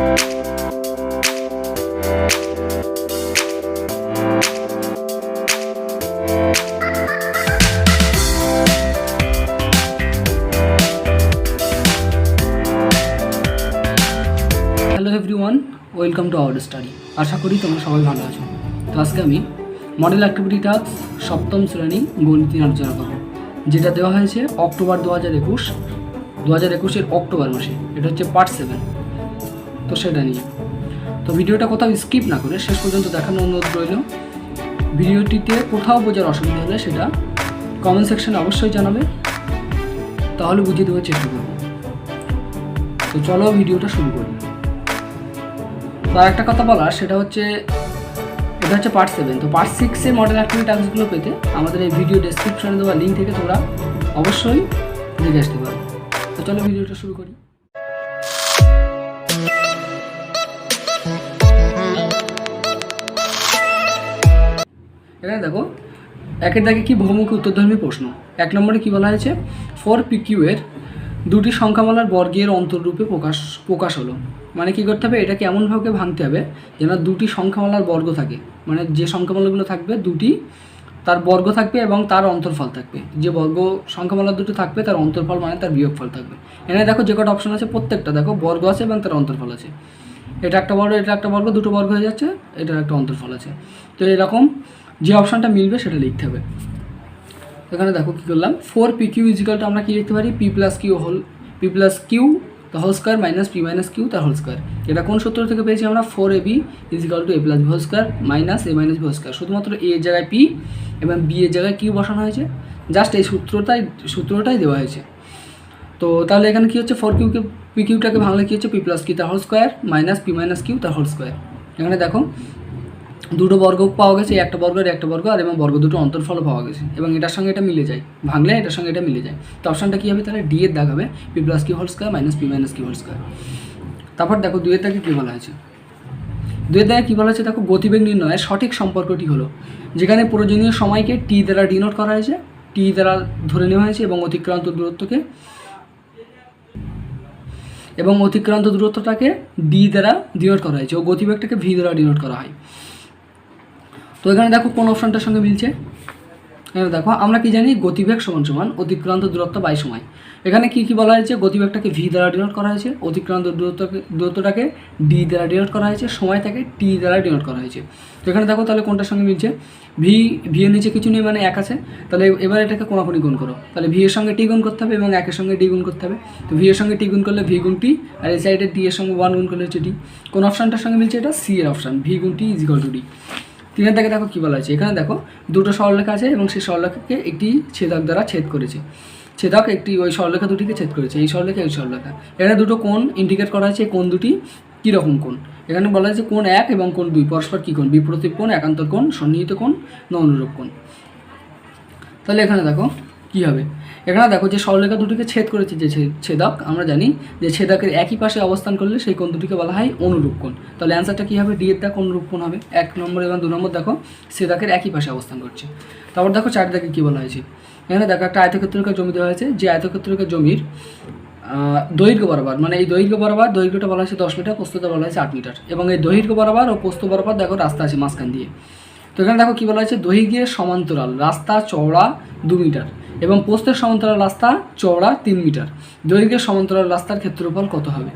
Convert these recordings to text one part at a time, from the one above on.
Hello everyone, welcome to our study. আশা করি তোমরা সবাই ভালো আছো। তো আজকে আমি মডেল অ্যাক্টিভিটি টাস্ক সপ্তম শ্রেণী গণিত নিয়ে আলোচনা করব, যেটা দেওয়া হয়েছে অক্টোবর 2021 অক্টোবর মাসে। এটা হচ্ছে পার্ট 7। তো সেটা নিয়ে তো ভিডিওটা কোথাও স্কিপ না করে শেষ পর্যন্ত দেখানোর অনুরোধ রইল। ভিডিওটিতে কোথাও বোঝার অসুবিধা হলে সেটা কমেন্ট সেকশনে অবশ্যই জানাবে, তাহলে বুঝিয়ে দেওয়ার চেষ্টা করব। তো চলো ভিডিওটা শুরু করি। তো একটা কথা বলার, সেটা হচ্ছে এটা হচ্ছে পার্ট 7। তো পার্ট 6-এর মডেল অ্যাক্টিভিটি টাস্কগুলো পেতে আমাদের এই ভিডিও ডেসক্রিপশনে দেওয়া লিঙ্ক থেকে তোমরা অবশ্যই দেখে আসতে পারো। তো চলো ভিডিওটা শুরু করি। এখানে দেখো একের দাগে কি বহুমুখী উত্তরধর্মী প্রশ্ন। 1 নম্বরে কি বলা হয়েছে, 4PQ এর দুটি সংখ্যামালার বর্গের অন্তররূপে প্রকাশ হলো। মানে কী করতে হবে, এটাকে এমনভাবে ভাঙতে হবে যেন দুটি সংখ্যামালার বর্গ থাকে। মানে যে সংখ্যামালাগুলো থাকবে দুটি, তার বর্গ থাকবে এবং তার অন্তর্ফল থাকবে। যে বর্গ সংখ্যামালা দুটো থাকবে তার অন্তর্ফল মানে তার বিয়োগফল থাকবে। এখানে দেখো যে কটা অপশন আছে প্রত্যেকটা দেখো বর্গ আছে এবং তার অন্তর্ফল আছে। এটা একটা বর্গ, এটা একটা বর্গ, দুটো বর্গ হয়ে যাচ্ছে, এটার একটা অন্তর্ফল আছে। তো এরকম যে অপশানটা মিলবে সেটা লিখতে হবে। এখানে দেখো কী করলাম, 4PQ ইজিক্যালটা আমরা কী লিখতে পারি, P plus q the whole square minus P minus q তার হোল স্কোয়ার। এটা কোন সূত্র থেকে পেয়েছি আমরা, 4AB equal to A plus B whole square minus A minus B whole square. শুধুমাত্র A এর জায়গায় P এবং B এর জায়গায় কিউ বসানো হয়েছে, জাস্ট এই সূত্রটাই দেওয়া হয়েছে। তো তাহলে এখানে কী হচ্ছে, 4PQটাকে ভাঙলে কী হচ্ছে, P প্লাস কিউ তার whole square minus P minus q তার হোল স্কোয়ার। এখানে দেখো দুটো বর্গ পাওয়া গেছে, একটা বর্গ আর একটা বর্গ, আর এবং বর্গ দুটো অন্তর্ফলও পাওয়া গেছে এবং এটার সঙ্গে এটা মিলে যায়, ভাঙলে এটার সঙ্গে এটা মিলে যায়। তো অপশানটা কী হবে, তাহলে ডি এর দাগ হবে P plus q whole square minus P minus q whole square. তারপর দেখো 2 এর দাগে কী বলা হয়েছে, 2 এর দাগে কী বলা হয়েছে, দেখো গতিবেগ নির্ণয়ের সঠিক সম্পর্কটি হলো যেখানে প্রয়োজনীয় সময়কে টি দ্বারা ডিনোট করা হয়েছে, টি দ্বারা ধরে নেওয়া হয়েছে এবং অতিক্রান্ত দূরত্বটাকে ডি দ্বারা ডিনোট করা হয়েছে ও গতিবেগটাকে ভি দ্বারা ডিনোট করা হয়। তো এখানে দেখো কোন অপশানটার সঙ্গে মিলছে। এখানে দেখো আমরা কি জানি, গতিবেগ সমান সমান অতিক্রান্ত দূরত্ব বাই সময়। এখানে কি কি বলা হয়েছে, গতিবেগটাকে ভি দ্বারা ডিনোট করা হয়েছে, অতিক্রান্ত দূরত্বটাকে ডি দ্বারা ডিনোট করা হয়েছে, সময়টাকে টি দ্বারা ডিনোট করা হয়েছে। তো এখানে দেখো তাহলে কোনটার সঙ্গে মিলছে, ভি এর নিচে কিছু নেই মানে 1 আছে, তাহলে এবার এটাকে কোনাকুনি গুণ করো, তাহলে ভি এর সঙ্গে টি গুণ করতে হবে এবং 1 সঙ্গে ডি গুণ করতে হবে। তো ভি এর সঙ্গে টি গুণ করলে ভি গুণ টি, আর এই সাইডে ডি এর সঙ্গে 1 গুণ করলে হচ্ছে ডি। কোন অপশানটার সঙ্গে মিলছে, এটা সি এর অপশান, ভি গুণ টি ইজ ইকুয়াল টু ডি। 3 এর দাগে দেখো কী বলা হয়েছে, এখানে দেখো দুটো সরলরেখা আছে এবং সেই সরলরেখাকে একটি ছেদক দ্বারা ছেদ করেছে। ছেদক একটি ওই সরলরেখা দুটিকে ছেদ করেছে, এই সরলরেখা এই সরলরেখা। এখানে দুটো কোণ ইন্ডিকেট করা হয়েছে, কোণ দুটি কীরকম কোণ। এখানে বলা হয়েছে কোণ 1 এবং কোণ 2 পরস্পর কী কোণ, বিপরীত কোণ, একান্তর কোণ, সন্নিহিত কোণ, অনুরূপ কোণ। তাহলে এখানে দেখো কী হবে, এখানে দেখো যে সরলরেখা দুটিকে ছেদ করেছে যে ছেদক, আমরা জানি যে ছেদকের একই পাশে অবস্থান করলে সেই কোণ দুটিকে বলা হয় অনুরূপ কোণ। তাহলে অ্যান্সারটা কী হবে, ডি এর দাগ অনুরূপ কোণ হবে। 1 নম্বর এবং 2 নম্বর দেখো ছেদকের একই পাশে অবস্থান করছে। তারপর দেখো 4 দাগে কী বলা হয়েছে, এখানে দেখো একটা আয়তক্ষেত্রাকার জমি দেওয়া হয়েছে, যে আয়তক্ষেত্রাকার জমির দৈর্ঘ্য বরাবর, মানে এই দৈর্ঘ্যটা বলা হয়েছে 10 মিটার, প্রস্থতা বলা হয়েছে 8 মিটার এবং এই দৈর্ঘ্য বরাবর ও প্রস্থ বরাবর দেখো রাস্তা আছে মাঝখান দিয়ে। তো এখানে দেখো কী বলা হয়েছে, দৈর্ঘ্যের সমান্তরাল রাস্তা চওড়া 2 মিটার এবং প্রস্থের সমান্তরাল রাস্তা চওড়া 3 মিটার। দৈর্ঘ্যের সমান্তরাল রাস্তার ক্ষেত্রফল কত হবে।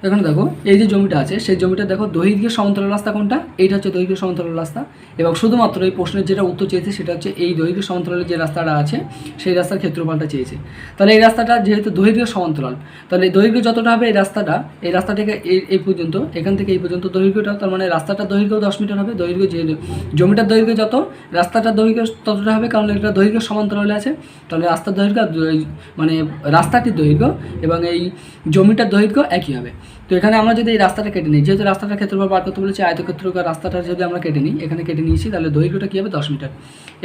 এখানে দেখো এই যে জমিটা আছে সেই জমিটা দেখো দৈর্ঘ্যের সমান্তরাল রাস্তা কোনটা, এইটা হচ্ছে দৈর্ঘ্যের সমান্তরাল রাস্তা এবং শুধুমাত্র এই প্রশ্নের যেটা উত্তর চেয়েছে সেটা হচ্ছে এই দৈর্ঘ্যের সমান্তরালের যে রাস্তাটা আছে সেই রাস্তার ক্ষেত্রফলটা চেয়েছে। তাহলে এই রাস্তাটা যেহেতু দৈর্ঘ্যের সমান্তরাল, তাহলে দৈর্ঘ্য যতটা হবে এই রাস্তাটাকে এই পর্যন্ত, এখান থেকে এই পর্যন্ত দৈর্ঘ্যটা, তার মানে রাস্তাটার দৈর্ঘ্য 10 মিটার হবে। দৈর্ঘ্য যে জমিটার দৈর্ঘ্য যত, রাস্তাটার দৈর্ঘ্য ততটা হবে, কারণ এটা দৈর্ঘ্য সমান্তরালে আছে। তাহলে রাস্তার দৈর্ঘ্য মানে রাস্তাটির দৈর্ঘ্য এবং এই জমিটার দৈর্ঘ্য একই হবে। তো এখানে আমরা যদি এই রাস্তাটা কেটে নিই, যেহেতু রাস্তাটার ক্ষেত্রফল বার করতে বলেছি, আয়তক্ষেত্রাকার রাস্তাটা যদি আমরা কেটে নিই, এখানে কেটে নিয়েছি, তাহলে দৈর্ঘ্যটা কী হবে 10 মিটার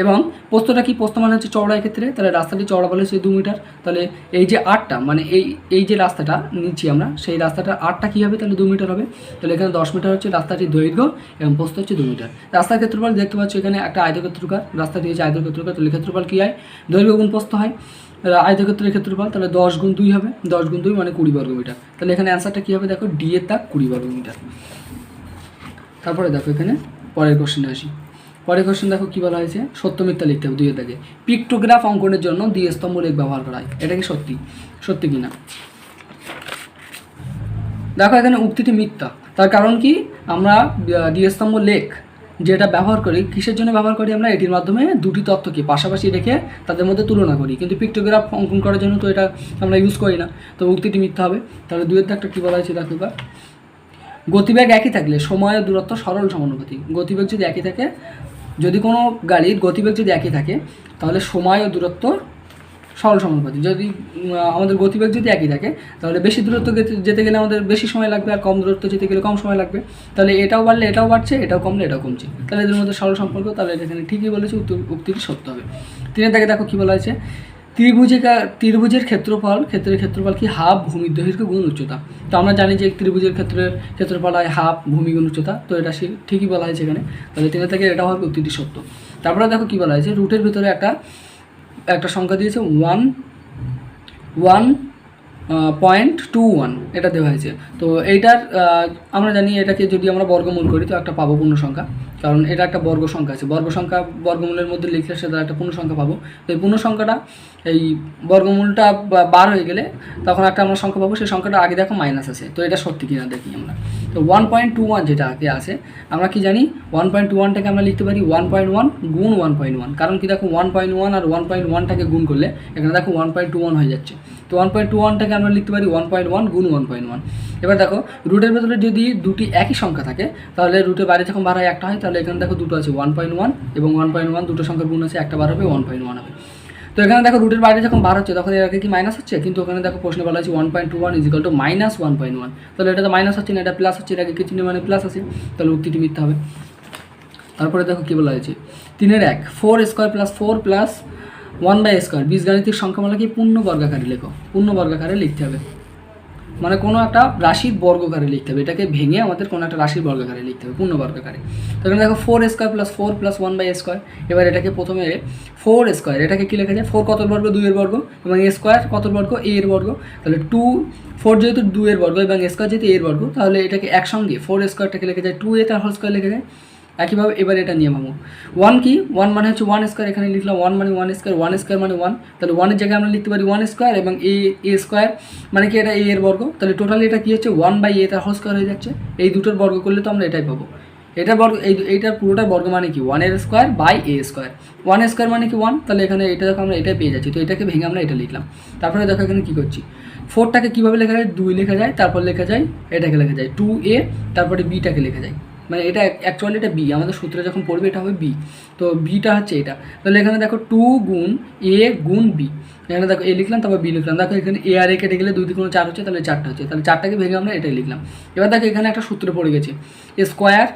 এবং প্রস্থটা কি, প্রস্থ মানে হচ্ছে চওড়ার ক্ষেত্রে, তাহলে রাস্তাটি চওড়া বলে হচ্ছে 2 মিটার। তাহলে এই যে 8টা মানে এই যে রাস্তাটা নিচ্ছি আমরা, সেই রাস্তাটার 8টা কী হবে, তাহলে 2 মিটার হবে। তাহলে এখানে 10 মিটার হচ্ছে রাস্তাটির দৈর্ঘ্য এবং প্রস্থ হচ্ছে 2 মিটার। রাস্তার ক্ষেত্রফল দেখতে পাচ্ছ এখানে একটা আয়তক্ষেত্রাকার রাস্তাটি হচ্ছে আয়তক্ষেত্রাকার, তাহলে ক্ষেত্রফল কী হয়, দৈর্ঘ্য গুণ প্রস্থ হয়। আয়তক্ষেত্রের ক্ষেত্রফল, তাহলে 10 গুণ 2 হবে, 10 গুণ 2 মানে 20 বর্গমিটার। তাহলে এখানে অ্যান্সারটা কী হবে দেখো, ডি এর দাগ 20 বর্গমিটার। তারপরে দেখো এখানে পরের কোশ্চেনে আসি। পরের কোশ্চেন দেখো কী বলা হয়েছে, সত্য মিথ্যা লিখতে হবে 2 এর দাগে। পিক্টোগ্রাফ অঙ্কনের জন্য দ্বিস্তম্ভ লেখ ব্যবহার করা হয়, এটা কি সত্যি, সত্যি কি না? দেখো এখানে উক্তিটি মিথ্যা। তার কারণ কি, আমরা দ্বিস্তম্ভ লেখ যেটা ব্যবহার করি কিসের জন্য ব্যবহার করি, আমরা এটির মাধ্যমে দুটি তথ্যকে পাশাপাশি রেখে তাদের মধ্যে তুলনা করি, কিন্তু পিক্টোগ্রাফ অঙ্কন করার জন্য তো এটা আমরা ইউজ করি না, তো উক্তিটি মিথ্যা হবে। তাহলে 2 এর দাগটা কী বলা হয়েছে দেখো এবার, গতিবেগ একই থাকলে সময় ও দূরত্ব সরল সমানুপাতিক। গতিবেগ যদি একই থাকে, যদি কোনো গাড়ির গতিবেগ যদি একই থাকে তাহলে সময় ও দূরত্ব সরল সমানুপাতিক। যদি আমাদের গতিবেগ যদি একই থাকে তাহলে বেশি দূরত্ব যেতে গেলে আমাদের বেশি সময় লাগবে, আর কম দূরত্ব যেতে গেলে কম সময় লাগবে। তাহলে এটাও বাড়লে এটাও বাড়ছে, এটাও কমলে এটাও কমছে, তাহলে এদের মধ্যে সরল সম্পর্ক। তাহলে এটা এখানে ঠিকই বলেছে, উক্তিটি সত্য হবে। 3 এর দাগে দেখো কী বলা হয়েছে, ত্রিভুজের ক্ষেত্রফল কি, হাফ ভূমির দৈর্ঘ্য গুণ উচ্চতা। তো আমরা জানি যে ত্রিভুজের ক্ষেত্রফল হয় হাফ ভূমি গুণ উচ্চতা, তো এটা ঠিকই বলা হয়েছে এখানে। তাহলে 3 থেকে এটা হবে উক্তিটি সত্য। তারপরে দেখো কী বলা হয়েছে, রুটের ভিতরে একটা সংখ্যা দিয়েছে 1.21 এটা দেওয়া হয়েছে। তো এইটার আমরা জানি এটাকে যদি আমরা বর্গমূল করি তো একটা পাবো পূর্ণ সংখ্যা, কারণ এটা একটা বর্গ সংখ্যা আছে, বর্গ সংখ্যা বর্গমূলের মধ্যে লিখলে সেটা একটা পূর্ণ সংখ্যা পাবো। তো এই পূর্ণ সংখ্যাটা এই বর্গমূলটা বার হয়ে গেলে তখন একটা আমরা সংখ্যা পাবো, সেই সংখ্যাটা আগে দেখো মাইনাস আছে, তো এটা সত্যি কিনা দেখি আমরা। তো 1.21 যেটা আগে আছে, আমরা কি জানি 1.21টাকে আমরা লিখতে পারি 1.1 গুণ 1.1, কারণ কি দেখো 1.1 আর 1.1টাকে গুণ করলে এখানে দেখো 1.21 হয়ে যাচ্ছে। তো 1.21টাকে আমরা লিখতে পারি 1.1 গুণ 1.1। এবার দেখো রুটের ভেতরে যদি দুটি একই সংখ্যা থাকে তাহলে রুটের বাইরে যখন বার হয় একটা হয়, তাহলে এখানে দেখো দুটো আছে 1.1 এবং 1.1, দুটো সংখ্যার গুণ আছে, একটা বার হবে 1.1 হবে। তো এখানে দেখো রুটের বাইরে যখন বার হচ্ছে তখন এর আগে কি মাইনাস হচ্ছে, কিন্তু ওখানে দেখো প্রশ্নে বলা হচ্ছে 1.21 ইজিক্যাল টু মাইনাস 1.1, তাহলে এটা তো মাইনাস হচ্ছে না, এটা প্লাস হচ্ছে, এর আগে কি চিহ্ন মানে প্লাস আছে, তাহলে উক্তিটি মিথ্যা হবে। তারপরে দেখো কী বলা হয়েছে, 3-1 4 স্কোয়ার প্লাস 4 প্লাস 1/স্কোয়ার বীজগাণিতিক সংখ্যামালাকে পূর্ণ বর্গাকারে লেখো। পূর্ণ বর্গাকারে লিখতে হবে, মানে কোনো একটা রাশির বর্গকারে লিখতে হবে, এটাকে ভেঙে আমাদের কোনো একটা রাশির বর্গাকারে লিখতে হবে, পূর্ণ বর্গাকারে। তো এখানে দেখো 4 স্কোয়ার প্লাস 4 প্লাস 1/স্কোয়ার। এবার এটাকে প্রথমে 4 স্কোয়ার, এটাকে কী লেখা যায়, 4 কত বর্গ, 2 এর বর্গ, এবং স্কোয়ার কত বর্গ, a এর বর্গ। তাহলে 4 যেহেতু 2 এর বর্গ এবং স্কোয়ার যেহেতু a এর বর্গ, তাহলে এটাকে একসঙ্গে 4 স্কোয়ারটাকে লেখা যায় 2a তার হোল স্কোয়ার লেখা যায়। একইভাবে এবার এটা নিয়ে ভাবো, 1 কি, 1 মানে হচ্ছে 1 স্কোয়ার, এখানে লিখলাম 1 মানে 1 স্কোয়ার, 1 স্কোয়ার মানে 1, তাহলে 1 এর জায়গায় আমরা লিখতে পারি 1 স্কোয়ার, এবং a স্কোয়ার মানে কি এটা a এর বর্গ, তাহলে টোটালি এটা কী হচ্ছে 1/a তার হোল স্কোয়ার হয়ে যাচ্ছে। এই দুটোর বর্গ করলে তো আমরা এটাই পাবো, এটার বর্গ এইটার পুরোটার বর্গ মানে কি 1 এর square by a square, 1 square মানে কি 1, তাহলে এখানে এটা দেখো আমরা এটাই পেয়ে যাচ্ছি। তো এটাকে ভেঙে আমরা এটা লিখলাম। তারপরে দেখো এখানে কী করছি, 4টাকে কীভাবে লেখা যায়, 2 লেখা যায়, তারপর লেখা যায় এটাকে লেখা যায় 2a, তারপরে bটাকে লেখা যায়, মানে এটা অ্যাকচুয়ালি এটা বি, আমাদের সূত্রে যখন পড়বে এটা হবে বি, তো বিটা হচ্ছে এটা। তাহলে এখানে দেখো 2 গুণ a গুণ b, এখানে দেখো a লিখলাম তারপর b লিখলাম, দেখো এখানে a আর a কেটে গেলে 2 2 4 হচ্ছে, তাহলে 4টা হচ্ছে, তাহলে 4টাকে ভেঙে আমরা এটাই লিখলাম। এবার দেখো এখানে একটা সূত্র পড়ে গেছে, square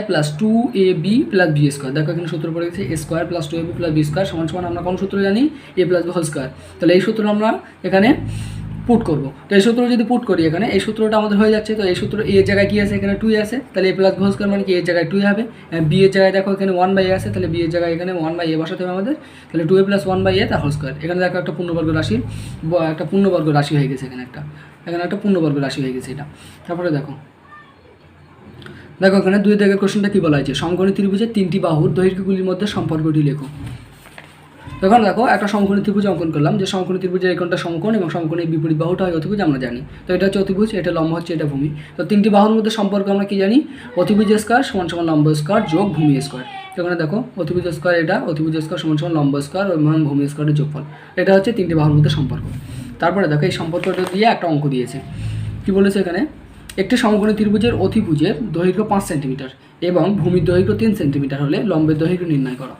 plus 2ab plus b square. দেখো এখানে সূত্র পড়ে গেছে square plus 2ab plus b square সমান সমান আমরা কোন সূত্র জানি, a plus b whole square. তাহলে এই সূত্র আমরা এখানে পুট করবো। তো এই সূত্র যদি পুট করি এখানে, এই সূত্রটা আমাদের হয়ে যাচ্ছে। তো এই সূত্র a এর জায়গায় কী আছে, এখানে 2 আছে, তাহলে a plus b whole square মানে কি এর জায়গায় 2 হবে, b এর জায়গায় দেখো এখানে 1/a আছে, তাহলে b এর জায়গায় এখানে 1/a বসাতে হবে আমাদের, তাহলে 2a প্লাস 1/a তার হোল স্কোয়ার। এখানে দেখো একটা পূর্ণবর্গ রাশি হয়ে গেছে, এখানে একটা পূর্ণবর্গ রাশি হয়ে গেছে এটা। তারপরে দেখো এখানে 2 দাগের কোশ্চেনটা কী বলা হয়েছে, সমকোণী ত্রিভুজের 3টি বাহুর দৈর্ঘ্যগুলির মধ্যে সম্পর্কটি লেখো। তখন দেখো একটা সমকোণী ত্রিভুজ অঙ্কন করলাম, যে সমকোণী ত্রিভুজের এই কোণটা সমকোণ এবং সমকোণের বিপরীত বাহুটা হয় অতিভুজ, আমরা জানি। তো এটা হচ্ছে অতিভুজ, এটা লম্ব হচ্ছে, এটা ভূমি। তো 3টি বাহুর মধ্যে সম্পর্ক আমরা কি জানি, অতিভুজ স্কোয়ার সমান সমান লম্ব স্কোয়ার যোগ ভূমি স্কোয়ার। তো এখানে দেখো অতিভুজ স্কোয়ার, এটা অতিভুজ স্কোয়ার সমান সমান লম্ব স্কোয়ার এবং ভূমি স্কোয়ারের যোগফল, এটা হচ্ছে 3টি বাহুর মধ্যে সম্পর্ক। তারপরে দেখো এই সম্পর্কটা দিয়ে একটা অঙ্ক দিয়েছে, কি বলেছে এখানে, একটি সমকোণী ত্রিভুজের অতিভুজের দৈর্ঘ্য 5 সেন্টিমিটার এবং ভূমির দৈর্ঘ্য 3 সেন্টিমিটার হলে লম্বের দৈর্ঘ্য নির্ণয় করো।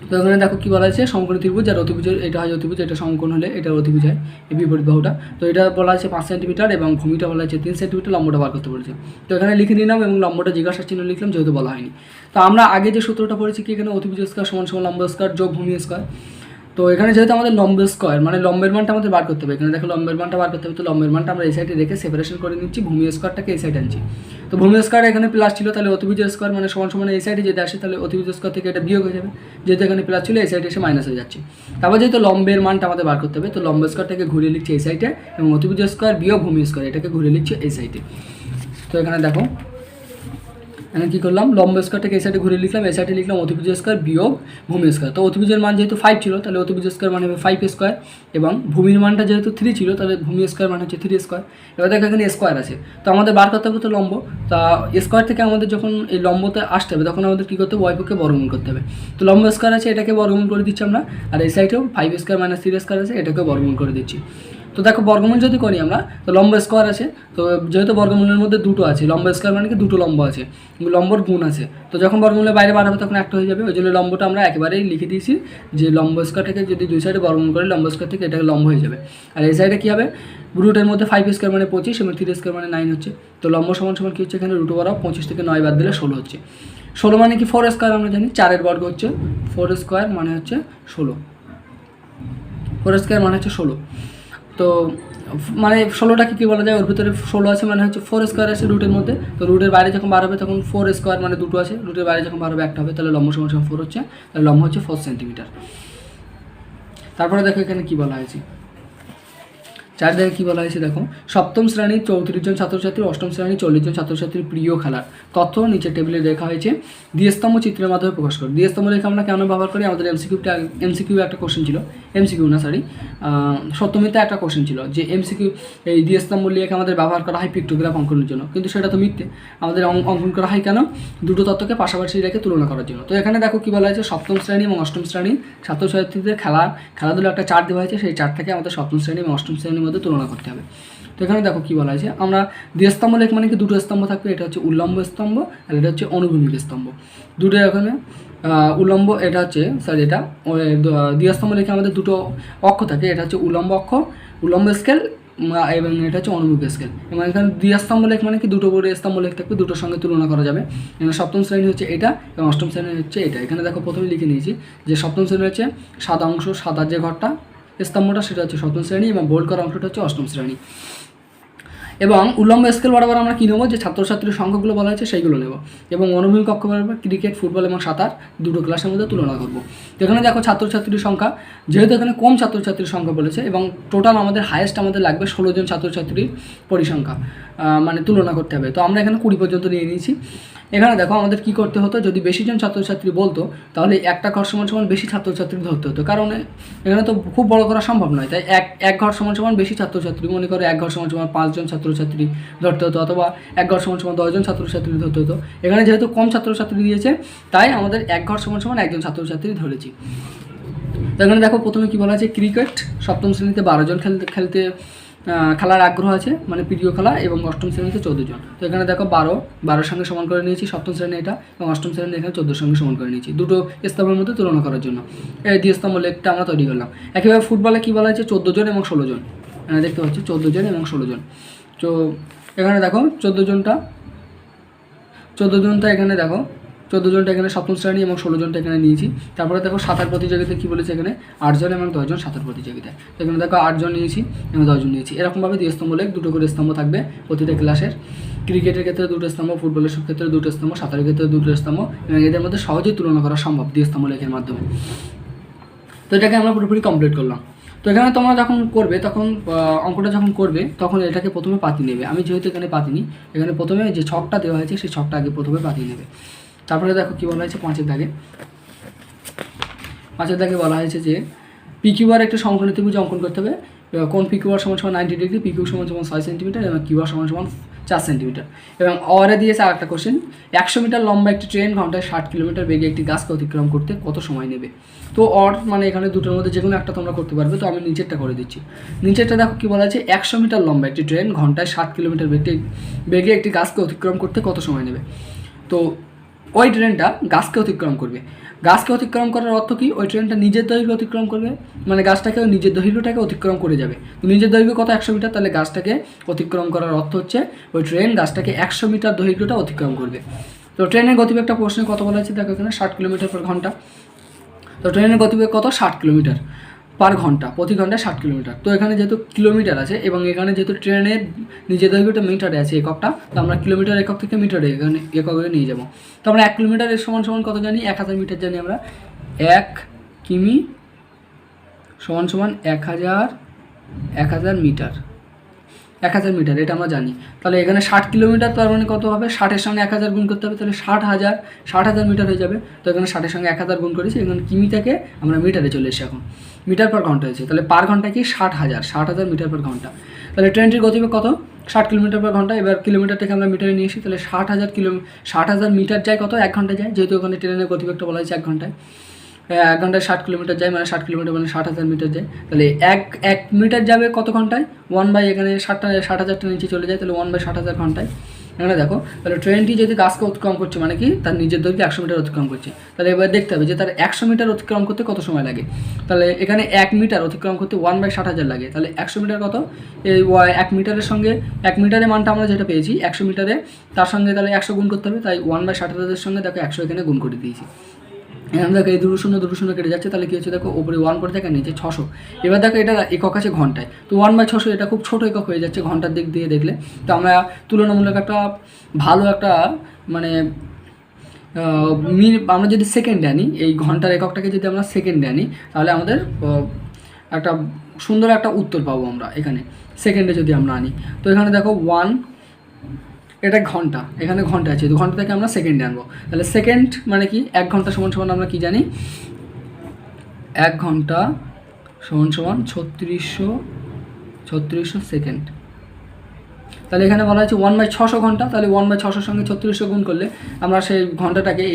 তো এখানে দেখো কী বলা আছে, সমকোণী ত্রিভুজ আর অতিভুজের, এটা হয় অতিভুজ, এটা সমকোণ হলে এটা অতিভুজ হয়, এই বিপরীত বাহুটা। তো এটা বলা আছে 5 সেন্টিমিটার এবং ভূমিটা বলা আছে 3 সেন্টিমিটার, লম্বটা বার করতে বলেছে। তো এখানে লিখে নিলাম এবং লম্বটা জিজ্ঞাসা চিহ্ন লিখলাম, যেহেতু বলা হয়নি। তো আমরা আগে যে সূত্রটা পড়েছি কি, এখানে অতিভুজ স্কোয়ার সমান সমান লম্ব স্কোয়ার যোগ ভূমি স্কোয়ার। তো এখানে যেহেতু আমাদের লম্ব স্কোয়ার মানে লম্বের মানটা আমাদের বার করতে হবে, এখানে দেখো লম্বের মানটা বার করতে হবে, তো লম্বের মানটা আমরা এই সাইডে রেখে সেপারেশন করে নিচ্ছি, ভূমি স্কোয়ারটাকে এই সাইডে আনছি। তো ভূমি স্কোয়ার এখানে প্লাস ছিল, তাহলে অতিভুজ স্কোয়ার মানে সমান সমান এই সাইডে যদি আসে তাহলে অতিভুজ স্কোয়ার থেকে এটা বিয়োগ হয়ে যাবে, যেহেতু এখানে প্লাস ছিল এই সাইডে এসে মাইনাস হয়ে যাচ্ছে। তারপর যেহেতু লম্বের মানটা আমাদের বার করতে হবে, তো লম্ব স্কোয়ারটাকে ঘুরিয়ে লিখছি এই সাইডে এবং অতিভুজ স্কোয়ার বিয়োগ ভূমি স্কোয়ার এটাকে ঘুরিয়ে লিখছি এই সাইডে। তো এখানে দেখো এখানে কী করলাম, লম্ব স্কোয়ারটাকে এই সাইডে ঘুরে লিখলাম, এই সাইডে লিখলাম অতিভুজ স্কোয়ার বিয়োগ ভূমি স্কোয়ার। তো অতিভুজের মান যেহেতু 5 ছিল তাহলে অতিভুজ স্কোয়ার মানে হবে 5 স্কোয়ার, এবং ভূমির মানটা যেহেতু 3 ছিল তাহলে ভূমি স্কোয়ার মানে হচ্ছে 3 স্কোয়ার। এবার দেখো এখানে স্কোয়ার আছে, তো আমাদের বার করতে হবে তো লম্ব, তা স্কোয়ার থেকে আমাদের যখন এই লম্বতে আসতে হবে তখন আমাদের কী করতে হবে, ওয়াইপক্ষে বর্গমূল করতে হবে। তো লম্ব স্কোয়ার আছে এটাকে বর্গমূল করে দিচ্ছি আমরা, আর এই সাইডেও 5 স্কোয়ার মাইনাস 3 স্কোয়ার আছে এটাকে বর্গমূল করে দিচ্ছি। তো দেখো বর্গমূল যদি করি আমরা, তো লম্ব স্কোয়ার আছে, তো যেহেতু বর্গমূলের মধ্যে দুটো আছে, লম্ব স্কোয়ার মানে কি দুটো লম্ব আছে, লম্বর গুণ আছে, তো যখন বর্গমূলের বাইরে বার হবে তখন একটা হয়ে যাবে, ওই জন্য লম্বটা আমরা একেবারেই লিখে দিয়েছি যে লম্ব স্কোয়ারটাকে যদি দুই সাইডে বর্গমূল করি লম্ব স্কোয়ার থেকে এটাকে লম্ব হয়ে যাবে। আর এই সাইডে কী হবে, রুটের মধ্যে 5 স্কোয়ার মানে 25 এবং 3 স্কোয়ার মানে 9 হচ্ছে, তো লম্ব সমান সমান কী হচ্ছে, এখানে রুট ওভার অফ 25 থেকে 9 বাদ দিলে 16 হচ্ছে। 16 মানে কি 4 স্কোয়ার, আমরা জানি 4 বর্গ হচ্ছে 4 স্কোয়ার মানে হচ্ছে 16, 4 স্কোয়ার মানে হচ্ছে 16। তো মানে 16টাকে কী বলা যায়, ওর ভিতরে 16 আছে মানে হচ্ছে 4 স্কোয়ার আছে রুটের মধ্যে, তো রুটের বাইরে যখন বার হবে তখন 4 স্কোয়ার মানে দুটো আছে, রুটের বাইরে যখন বার হবে একটা হবে, তাহলে লম্ব সমান 4 হচ্ছে, তাহলে লম্ব হচ্ছে 4 সেন্টিমিটার। তারপরে দেখো এখানে কী বলা হয়েছে, 4 জায়গায় কী বলা হয়েছে দেখো, সপ্তম শ্রেণীর 34 জন ছাত্রছাত্রী, অষ্টম শ্রেণীর 40 জন ছাত্রছাত্রীর প্রিয় খেলার তথ্য নিচে টেবিলে লেখা হয়েছে, দ্বিস্তম্ভ চিত্রের মাধ্যমে প্রকাশ করো। দ্বিস্তম্ভ রেখা আমরা কেন ব্যবহার করি, আমাদের এমসিকিউ একটা কোশ্চেন ছিল, এমসিকিউ না সরি সপ্তমীতে একটা কোশ্চেন ছিল যে এমসিকিউ এই দ্বিস্তম্ভ লেখা আমাদের ব্যবহার করা হয় পিক্টোগ্রাফ অঙ্কনের জন্য, কিন্তু সেটা তো মিথ্যে, আমাদের অঙ্কন করা হয় কেন, দুটো তত্ত্বকে পাশাপাশি রেখে তুলনা করার জন্য। তো এখানে দেখো কী বলা হয়েছে, সপ্তম শ্রেণী এবং অষ্টম শ্রেণীর ছাত্রছাত্রীদের খেলাধুলা একটা চার্ট দেওয়া হয়েছে, সেই চার্টটাকে আমাদের সপ্তম শ্রেণী এবং অষ্টম শ্রেণীর মধ্যে তুলনা করতে হবে। তো এখানে দেখো কী বলা হয়েছে, আমরা দ্বিস্তম্ভ লেখ মানে কি দুটো স্তম্ভ থাকবে, এটা হচ্ছে উল্লম্ব স্তম্ভ আর এটা হচ্ছে অনুভূমিক স্তম্ভ, দুটো এখানে উল্লম্ব এটা হচ্ছে সরি এটা দ্বিস্তম্ভ লেখে আমাদের দুটো অক্ষ থাকে, এটা হচ্ছে উল্লম্ব অক্ষ উল্লম্ব স্কেল এবং এটা হচ্ছে অনুভূমিক স্কেল, এবং এখানে দ্বিস্তম্ভ লেখ মানে কি দুটো করে স্তম্ভ লেখ থাকবে, দুটোর সঙ্গে তুলনা করা যাবে। এখানে সপ্তম শ্রেণী হচ্ছে এটা এবং অষ্টম শ্রেণী হচ্ছে এটা। এখানে দেখো প্রথমে লিখে নিয়েছি যে সপ্তম শ্রেণী হচ্ছে সাদা অংশ, সাদা যে ঘরটা স্তম্ভটা সেটা হচ্ছে সপ্তম শ্রেণী এবং বোল্ড করা অংশটা হচ্ছে অষ্টম শ্রেণী। এবং উল্লম্ব স্কেল বরাবর আমরা কী নেবো, যে ছাত্রছাত্রীর সংখ্যাগুলো বলা হয়েছে সেইগুলো নেব, এবং অনুভূমিক অক্ষ বরাবর ক্রিকেট, ফুটবল এবং সাঁতার দুটো ক্লাসের মধ্যে তুলনা করব। তো এখানে দেখো ছাত্রছাত্রীর সংখ্যা, যেহেতু এখানে কম ছাত্রছাত্রীর সংখ্যা বলেছে এবং টোটাল আমাদের হায়েস্ট আমাদের লাগবে 16 জন ছাত্রছাত্রীর পরিসংখ্যা মানে তুলনা করতে হবে, তো আমরা এখানে 20 পর্যন্ত নিয়ে নিয়েছি। এখানে দেখো আমাদের কী করতে হতো, যদি বেশি জন ছাত্রছাত্রী বলতো তাহলে একটা ঘর সমান সমান বেশি ছাত্রছাত্রী ধরতে হতো, কারণ এখানে তো খুব বড় করা সম্ভব নয়, তাই এক ঘর সমান সমান বেশি ছাত্রছাত্রী, মনে করো এক ঘর সমান সমান 5 জন ছাত্রছাত্রী ধরতে হতো, অথবা এক ঘর সমান সমান 10 জন ছাত্রছাত্রী ধরতে হতো। এখানে যেহেতু কম ছাত্রছাত্রী দিয়েছে তাই আমাদের এক ঘর সমান সমান একজন ছাত্রছাত্রী ধরেছি। তো এখানে দেখো প্রথমে কী বলা আছে, ক্রিকেট সপ্তম শ্রেণীতে 12 জন খেলার আগ্রহ আছে মানে প্রিয় খেলা, এবং অষ্টম শ্রেণীতে 14 জন। তো এখানে দেখো 12 সঙ্গে সমান করে নিয়েছি সপ্তম শ্রেণী এটা, এবং অষ্টম শ্রেণী এখানে 14 সঙ্গে সমান করে নিয়েছি দুটো স্তম্ভের মধ্যে তুলনা করার জন্য। এই দ্বিস্তম্ভ লেখটা আমরা তৈরি করলাম। একইভাবে ফুটবলে কী বলা হয়েছে, 14 জন এবং 16 জন, দেখতে পাচ্ছি 14 জন এবং 16 জন। তো এখানে দেখো 14 জনটা এখানে দেখো 14 জনটা এখানে সপ্তম শ্রেণী এবং 16 জনটা এখানে নিয়েছি। তারপরে দেখো সাঁতার প্রতিযোগিতায় কী বলেছে, এখানে 8 জন এবং 10 জন সাঁতার প্রতিযোগিতায়, এখানে দেখো 8 জন নিয়েছি এবং 10 জন নিয়েছি। এরকমভাবে দ্বিস্তম্ভ লেখ দুটো করে স্তম্ভ থাকবে প্রতিটা ক্লাসের, ক্রিকেটের ক্ষেত্রে দুটো স্তম্ভ, ফুটবলের ক্ষেত্রে দুটো স্তম্ভ, সাঁতারের ক্ষেত্রে দুটো স্তম্ভ, এবং এদের মধ্যে সহজেই তুলনা করা সম্ভব দ্বিস্তম্ভ লেখের মাধ্যমে। তো এটাকে আমরা পুরোপুরি কমপ্লিট করলাম। তো এখানে তোমরা যখন করবে তখন অঙ্কটা যখন করবে তখন এটাকে প্রথমে পাতি নেবে, আমি যেহেতু এখানে পাতি নিই, এখানে প্রথমে যে ছকটা দেওয়া হয়েছে সেই ছকটা আগে প্রথমে পাতি নেবে। তারপরে দেখো কী বলা হয়েছে, 5 দাগে বলা হয়েছে যে পিকিউআর একটা সমকোণী ত্রিভুজ অঙ্কন করতে হবে, কোণ পিকিউআর সমান সমান 90 ডিগ্রি, পিকিউ সমান সমান 6 সেন্টিমিটার এবং কিউআর সমান সমান 4 সেন্টিমিটার। এবং অরে দিয়েছে আর একটা কোশ্চেন, 100 মিটার লম্বা একটি ট্রেন ঘন্টায় 60 কিলোমিটার বেগে একটি গাছকে অতিক্রম করতে কত সময় নেবে। তো অর মানে এখানে দুটোর মধ্যে যে কোনো একটা তোমরা করতে পারবে, তো আমি নিচেরটা করে দিচ্ছি। নিচেরটা দেখো কী বলা আছে, 100 মিটার লম্বা একটি ট্রেন ঘন্টায় 60 কিলোমিটার বেগে একটি গাছকে অতিক্রম করতে কত সময় নেবে। তো ওই ট্রেনটা গাছকে অতিক্রম করবে, গাছকে অতিক্রম করার অর্থ কি, ওই ট্রেনটা নিজের দৈর্ঘ্য অতিক্রম করবে, মানে গাছটাকে নিজের দৈর্ঘ্যটাকে অতিক্রম করে যাবে। তো নিজের দৈর্ঘ্য কত, 100 মিটার, তাহলে গাছটাকে অতিক্রম করার অর্থ হচ্ছে ওই ট্রেন গাছটাকে 100 মিটার দৈর্ঘ্যটা অতিক্রম করবে। তো ট্রেনের গতিবেগটা প্রশ্নে কত বলা হয়েছে দেখো এখানে 60 কিলোমিটার পার ঘন্টা। তো ট্রেনের গতিবেগ কত? 60 কিলোমিটার পার ঘন্টা, প্রতি ঘন্টায় 60 কিলোমিটার। তো এখানে যেহেতু কিলোমিটার আছে এবং এখানে যেহেতু ট্রেনের নিজের দৈর্ঘ্যটা মিটারে আছে এককটা, তো আমরা কিলোমিটার একক থেকে মিটারে এখানে এককে নিয়ে যাবো। তো আমরা 1 কিলোমিটারের সমান সমান কত জানি? 1000 মিটার জানি আমরা। 1 কিমি সমান সমান 1000 মিটার। 1000 মিটার এটা আমরা জানি। তাহলে এখানে 60 কিলোমিটার, তার মানে কত হবে? 60-এর সঙ্গে 1000 গুণ করতে হবে, তাহলে 60,000 মিটার হয়ে যাবে। তো এখানে 60-এর সঙ্গে 1000 গুণ করেছি, এখানে কিমি থেকে আমরা মিটারে চলে এসেছি, এখন মিটার পার ঘন্টা হয়েছে। তাহলে পার ঘন্টা কি? 60,000 মিটার পার ঘন্টা। তাহলে ট্রেনটির গতিবেগ কত? 60 কিলোমিটার পার ঘন্টা। এবার কিলোমিটার থেকে আমরা মিটারে নিয়ে এসি, তাহলে 60,000 মিটার যায় কত? 1 ঘন্টায় যায়, যেহেতু ওখানে ট্রেনের গতিবেগটা বলা হয়েছে 1 ঘন্টায়। 1 ঘন্টায় 60 কিলোমিটার যায়, মানে 60 কিলোমিটার মানে 60,000 মিটার যায়। তাহলে এক মিটার যাবে কত ঘন্টায়? 1/, এখানে 60,000টা নিচে চলে যায়, তাহলে 1/60,000 ঘন্টায়। এখানে দেখো, তাহলে ট্রেনটি যদি গাছকে অতিক্রম করছে মানে কি? তার নিজের দৈর্ঘ্যে 100 মিটার অতিক্রম করছে। তাহলে এবার দেখতে হবে যে তার 100 মিটার অতিক্রম করতে কত সময় লাগে। তাহলে এখানে 1 মিটার অতিক্রম করতে 1/60,000 লাগে। তাহলে 100 মিটার কত? এই 1 মিটারের সঙ্গে 1 মিটারের মানটা আমরা যেটা পেয়েছি 100 মিটারে, তার সঙ্গে তাহলে 100 গুণ করতে হবে। তাই 1/60,000 সঙ্গে দেখো 100 এখানে গুণ করে দিয়েছি। এখানে দেখো এই 2 শূন্য কেটে যাচ্ছে, তাহলে কী হচ্ছে? দেখো উপরে 1 পরে থাকে, নিচে 600। এবার দেখো এটা একক আছে ঘন্টায়, তো 1/600 এটা খুব ছোটো একক হয়ে যাচ্ছে ঘন্টার দিক দিয়ে দেখলে। তো আমরা তুলনামূলক একটা ভালো একটা মানে আমরা যদি সেকেন্ডে আনি, এই ঘন্টার এককটাকে যদি আমরা সেকেন্ডে আনি, তাহলে আমাদের একটা সুন্দর একটা উত্তর পাবো আমরা এখানে সেকেন্ডে যদি আমরা আনি। তো এখানে দেখো 1, এটা ঘন্টা, এখানে ঘন্টা আছে, তো ঘন্টা থেকে আমরা সেকেন্ডে আনবো। তাহলে সেকেন্ড মানে কি? 1 ঘন্টা সমান সমান আমরা কি জানি? 1 ঘন্টা সমান সমান 3600 সেকেন্ড। তাহলে এখানে বলা হয়েছে 1/600 ঘন্টা, তাহলে 1/600 সঙ্গে 3600 গুণ করলে আমরা সেই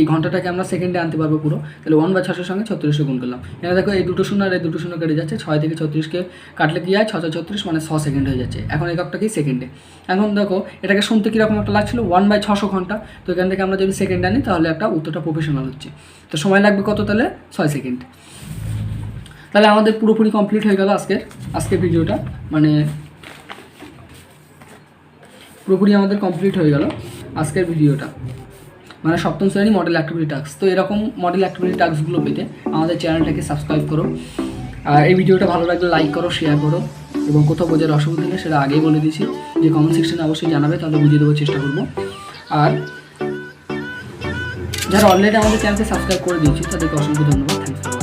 এই ঘন্টাটাকে আমরা সেকেন্ডে আনতে পারবো পুরো। তাহলে 1/600 সঙ্গে 3600 গুণ করলাম। এখানে দেখো এই 2 শূন্য আর এই 2 শূন্য কেটে যাচ্ছে, 6 থেকে 36কে কাটলে কি হয়? 636 মানে 6 সেকেন্ড হয়ে যাচ্ছে। এখন এককটা কি? সেকেন্ডে। এখন দেখো এটাকে শুনতে কীরকম একটা লাগছিল? 1/600 ঘন্টা। তো এখান থেকে আমরা যদি সেকেন্ডে আনি, তাহলে একটা উত্তরটা প্রফেশনাল হচ্ছে। তো সময় লাগবে কত? তাহলে 6 সেকেন্ড। তাহলে আমাদের পুরোপুরি কমপ্লিট হয়ে গেল আজকের ভিডিওটা, মানে পুরোপুরি আমাদের কমপ্লিট হয়ে গেল আজকের ভিডিওটা, মানে সপ্তম শ্রেণী মডেল অ্যাক্টিভিটি টাস্ক। তো এরকম মডেল অ্যাক্টিভিটি টাস্কগুলো পেতে আমাদের চ্যানেলটাকে সাবস্ক্রাইব করো, আর এই ভিডিওটা ভালো লাগলে লাইক করো, শেয়ার করো, এবং কোথাও বোঝার অসুবিধা হলে সেটা আগেই বলে দিয়েছি যে কমেন্ট সেকশনে অবশ্যই জানাবে, তাহলে বুঝিয়ে দেওয়ার চেষ্টা করবো। আর যারা অলরেডি আমাদের চ্যানেলকে সাবস্ক্রাইব করে দিয়েছি তাদেরকে অসংখ্য ধন্যবাদ। Thank you.